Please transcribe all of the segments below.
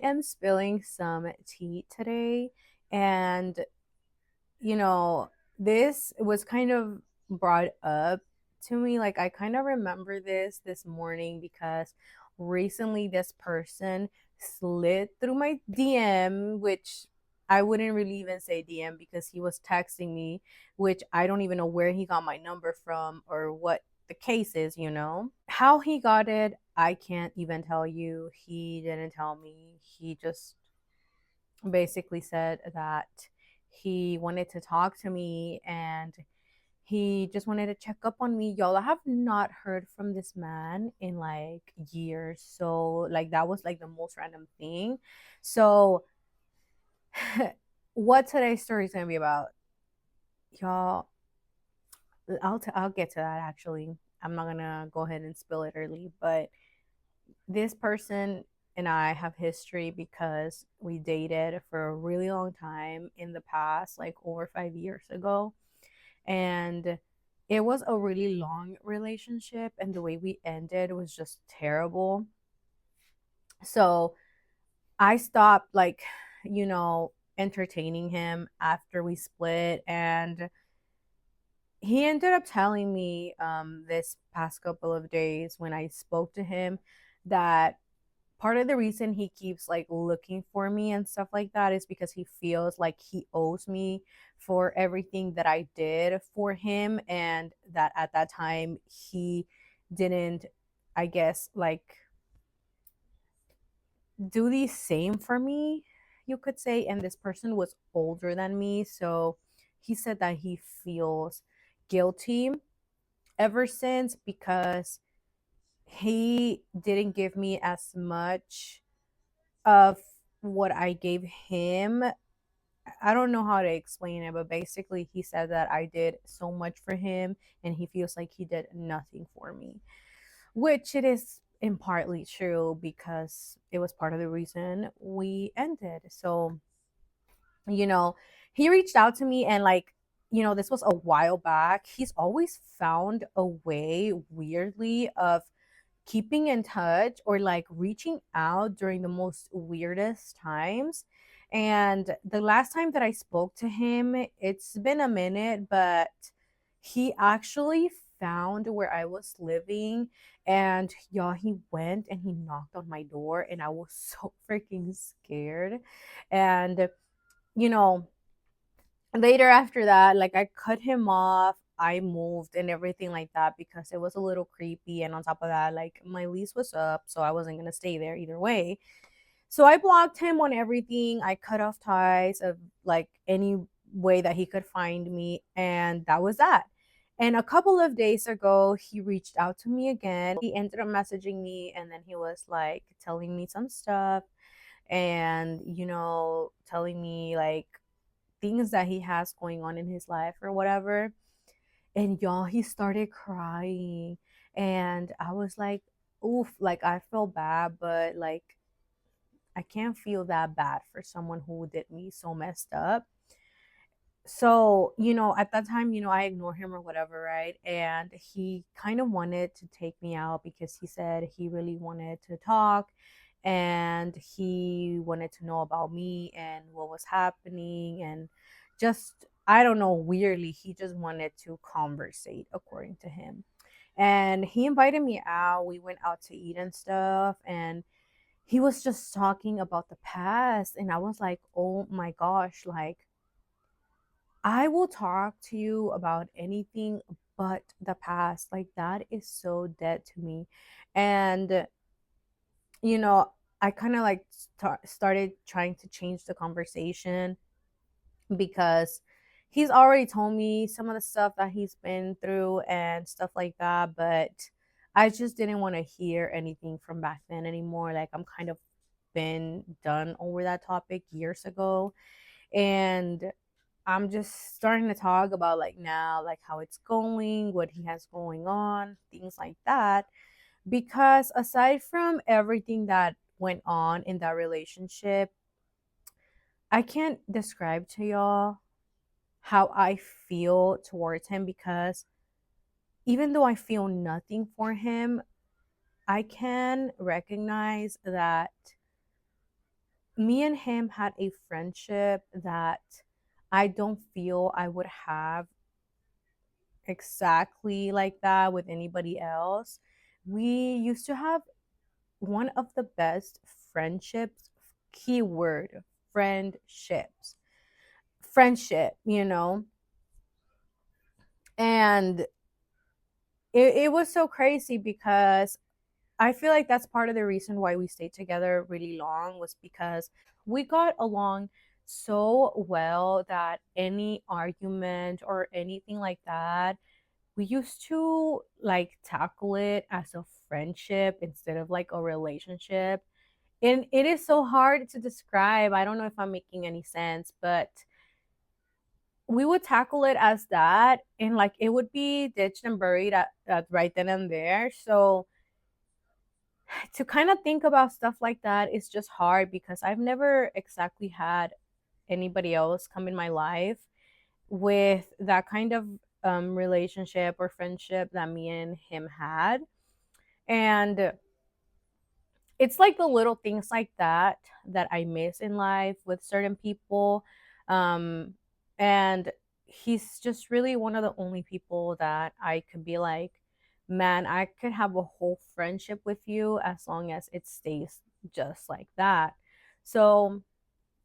am spilling some tea today, and you know, this was kind of brought up to me. Like, I kind of remember this morning because recently this person slid through my DM, which I wouldn't really even say DM because he was texting me, which I don't even know where he got my number from or what the case is. How he got it, I can't even tell you. He didn't tell me. He just basically said that he wanted to talk to me and he just wanted to check up on me. Y'all, I have not heard from this man in like years. So, like, that was like the most random thing. So, what today's story is going to be about, y'all, I'll get to that actually. I'm not going to go ahead and spill it early, but this person and I have history because we dated for a really long time in the past, like over 5 years ago. And it was a really long relationship, and the way we ended was just terrible. So I stopped, like, entertaining him after we split. And he ended up telling me this past couple of days when I spoke to him that part of the reason he keeps like looking for me and stuff like that is because he feels like he owes me for everything that I did for him, and that at that time he didn't, I guess, like do the same for me, you could say. And this person was older than me, so he said that he feels guilty ever since because he didn't give me as much of what I gave him. I don't know how to explain it, but basically he said that I did so much for him and he feels like he did nothing for me, which it is in partly true because it was part of the reason we ended. So, you know, he reached out to me and like, this was a while back. He's always found a way weirdly of keeping in touch or like reaching out during the most weirdest times. And the last time that I spoke to him, it's been a minute, but he actually found where I was living. And y'all, he went and he knocked on my door, and I was so freaking scared. And, you know, later after that, like, I cut him off. I moved and everything like that because it was a little creepy. And on top of that, like, my lease was up, so I wasn't gonna stay there either way. So I blocked him on everything. I cut off ties of like any way that he could find me, and that was that. And a couple of days ago, he reached out to me again. He ended up messaging me, and then he was like telling me some stuff and, telling me like things that he has going on in his life or whatever. And y'all, he started crying. And I was like, oof, like, I feel bad, but like, I can't feel that bad for someone who did me so messed up. So, at that time, I ignored him or whatever, right? And he kind of wanted to take me out because he said he really wanted to talk and he wanted to know about me and what was happening. And just, I don't know, weirdly, he just wanted to conversate, according to him. And he invited me out. We went out to eat and stuff. And he was just talking about the past. And I was like, oh my gosh, like, I will talk to you about anything but the past. Like, that is so dead to me. And, you know, I kind of like started trying to change the conversation because he's already told me some of the stuff that he's been through and stuff like that. But I just didn't want to hear anything from back then anymore. Like, I'm kind of been done over that topic years ago. And I'm just starting to talk about like now, like how it's going, what he has going on, things like that. Because aside from everything that went on in that relationship, I can't describe to y'all how I feel towards him because even though I feel nothing for him, I can recognize that me and him had a friendship that I don't feel I would have exactly like that with anybody else. We used to have one of the best friendships, keyword friendships, friendship, and it was so crazy because I feel like that's part of the reason why we stayed together really long was because we got along so well that any argument or anything like that, we used to like tackle it as a friendship instead of like a relationship. And it is so hard to describe. I don't know if I'm making any sense, but we would tackle it as that, and like it would be ditched and buried at right then and there. So to kind of think about stuff like that is just hard because I've never exactly had anybody else come in my life with that kind of relationship or friendship that me and him had. And it's like the little things like that that I miss in life with certain people. Um, and he's just really one of the only people that I could be like, man, I could have a whole friendship with you as long as it stays just like that. So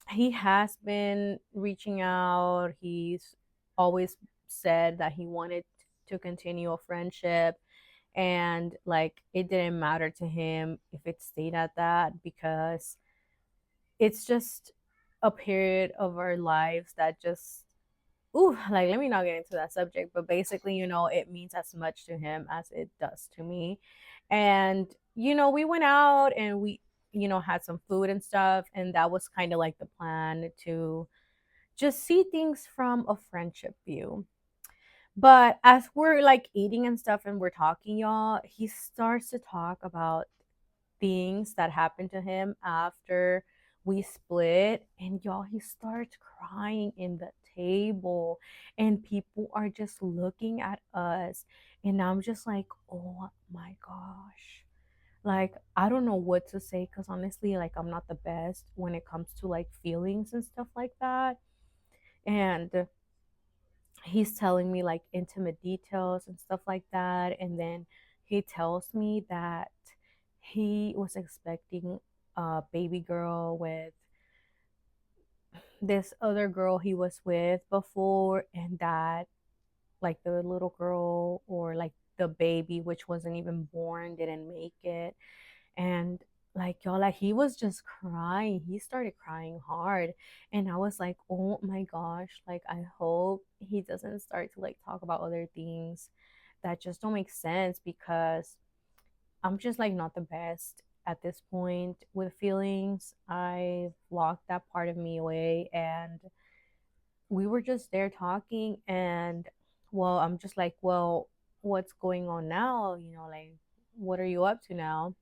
he has been reaching out. He's always said that he wanted to continue a friendship, and like it didn't matter to him if it stayed at that because it's just a period of our lives that just ooh, like let me not get into that subject, but basically, it means as much to him as it does to me. And we went out and we had some food and stuff, and that was kind of like the plan to just see things from a friendship view. But as we're like eating and stuff and we're talking, y'all, he starts to talk about things that happened to him after we split. And y'all, he starts crying in the table, and people are just looking at us. And I'm just like, oh my gosh. Like, I don't know what to say because honestly, like, I'm not the best when it comes to like feelings and stuff like that. And he's telling me like intimate details and stuff like that. And then he tells me that he was expecting a baby girl with this other girl he was with before, and that like the little girl or like the baby, which wasn't even born, didn't make it. And like y'all, like he was just crying. He started crying hard. And I was like, oh my gosh, like I hope he doesn't start to like talk about other things that just don't make sense, because I'm just like not the best at this point with feelings. I locked that part of me away, and we were just there talking. And well, I'm just like, well, what's going on now, like what are you up to now?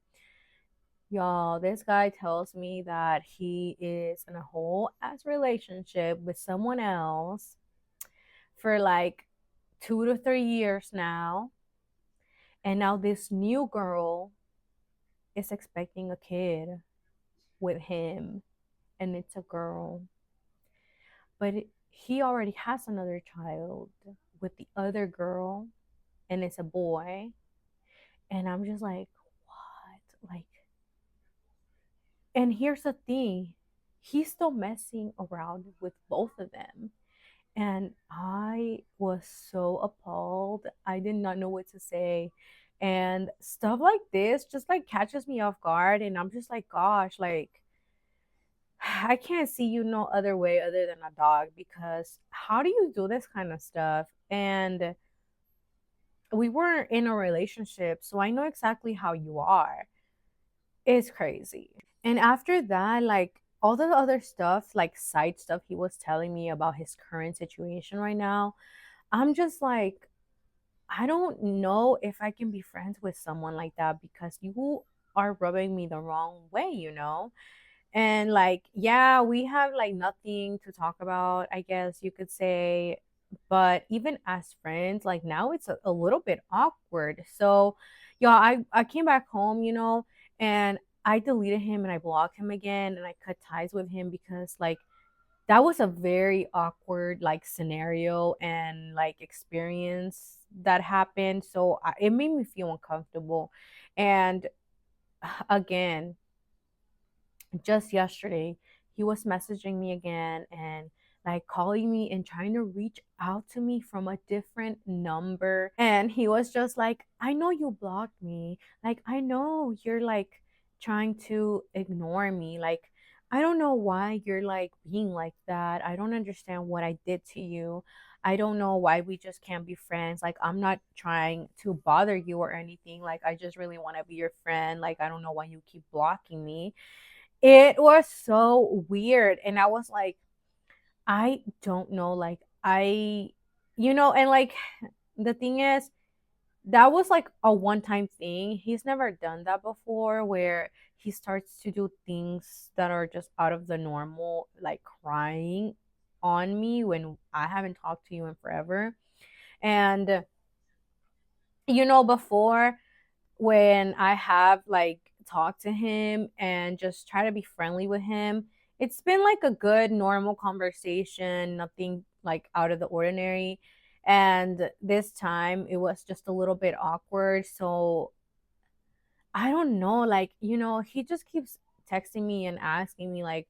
Y'all, this guy tells me that he is in a whole ass relationship with someone else for like 2 to 3 years now. And now this new girl is expecting a kid with him, and it's a girl. But he already has another child with the other girl, and it's a boy. And I'm just like, what? Like, and here's the thing, he's still messing around with both of them. And I was so appalled. I did not know what to say. And stuff like this just like catches me off guard. And I'm just like, gosh, like, I can't see you no other way other than a dog, because how do you do this kind of stuff? And we weren't in a relationship, so I know exactly how you are. It's crazy. And after that, like all the other stuff, like side stuff he was telling me about his current situation right now, I'm just like, I don't know if I can be friends with someone like that, because you are rubbing me the wrong way. And like, yeah, we have like nothing to talk about, I guess you could say. But even as friends, like now it's a little bit awkward. So, yeah, I came back home, and I deleted him and I blocked him again and I cut ties with him because like that was a very awkward like scenario and like experience that happened. So it made me feel uncomfortable. And again, just yesterday he was messaging me again and like calling me and trying to reach out to me from a different number, and he was just like, I know you blocked me, like I know you're like trying to ignore me, like I don't know why you're like being like that, I don't understand what I did to you, I don't know why we just can't be friends, like I'm not trying to bother you or anything, like I just really want to be your friend, like I don't know why you keep blocking me. It was so weird. And I was like, I don't know. Like, and like the thing is, that was like a one time thing. He's never done that before where he starts to do things that are just out of the normal, like crying on me when I haven't talked to you in forever. And, before when I have like talked to him and just try to be friendly with him, it's been like a good normal conversation, nothing like out of the ordinary. And this time it was just a little bit awkward. So I don't know, like, he just keeps texting me and asking me like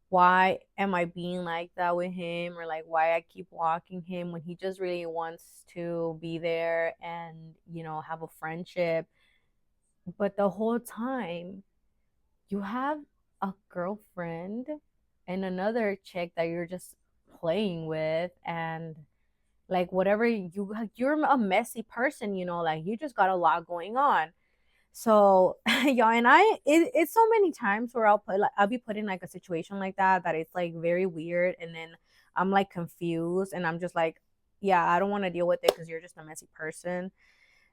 why am I being like that with him, or like why I keep blocking him when he just really wants to be there and, have a friendship. But the whole time, you have a girlfriend and another chick that you're just playing with, and like whatever you're a messy person, like you just got a lot going on. So yeah, and it's so many times where I'll be put in like a situation like that it's like very weird, and then I'm like confused and I'm just like, yeah, I don't want to deal with it because you're just a messy person.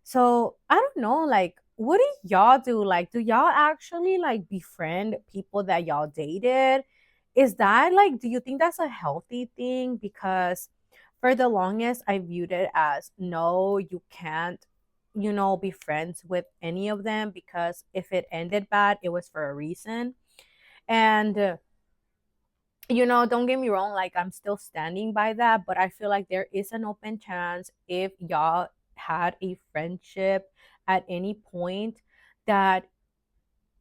So I don't know, like, what do y'all do? Like, do y'all actually like befriend people that y'all dated? Is that like, do you think that's a healthy thing? Because for the longest, I viewed it as no, you can't, be friends with any of them because if it ended bad, it was for a reason. And don't get me wrong, like I'm still standing by that, but I feel like there is an open chance if y'all had a friendship at any point that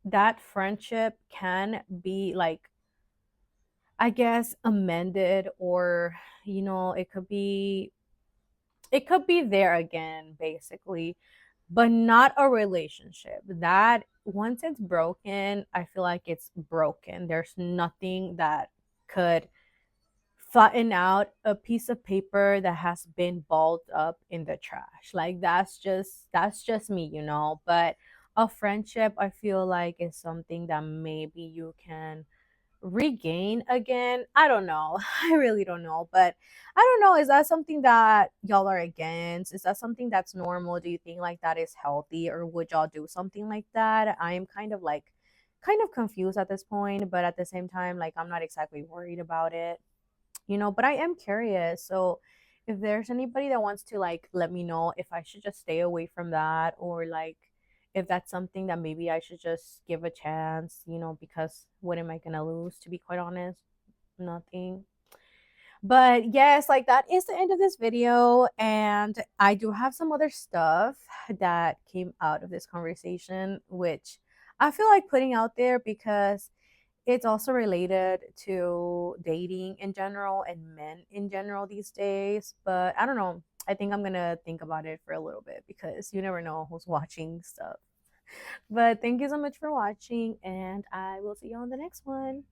that friendship can be like, I guess, amended, or it could be there again basically, but not a relationship that once it's broken, I feel like it's broken. There's nothing that could flatten out a piece of paper that has been balled up in the trash. Like that's just me, but a friendship I feel like is something that maybe you can regain again. I don't know. I really don't know, but I don't know, is that something that y'all are against? Is that something that's normal? Do you think like that is healthy, or would y'all do something like that? I am kind of confused at this point, but at the same time like I'm not exactly worried about it, but I am curious. So if there's anybody that wants to like let me know if I should just stay away from that, or like if that's something that maybe I should just give a chance, because what am I gonna lose, to be quite honest? Nothing. But yes, like that is the end of this video. And I do have some other stuff that came out of this conversation, which I feel like putting out there because it's also related to dating in general and men in general these days. But I don't know. I think I'm gonna think about it for a little bit because you never know who's watching stuff. But thank you so much for watching, and I will see you on the next one.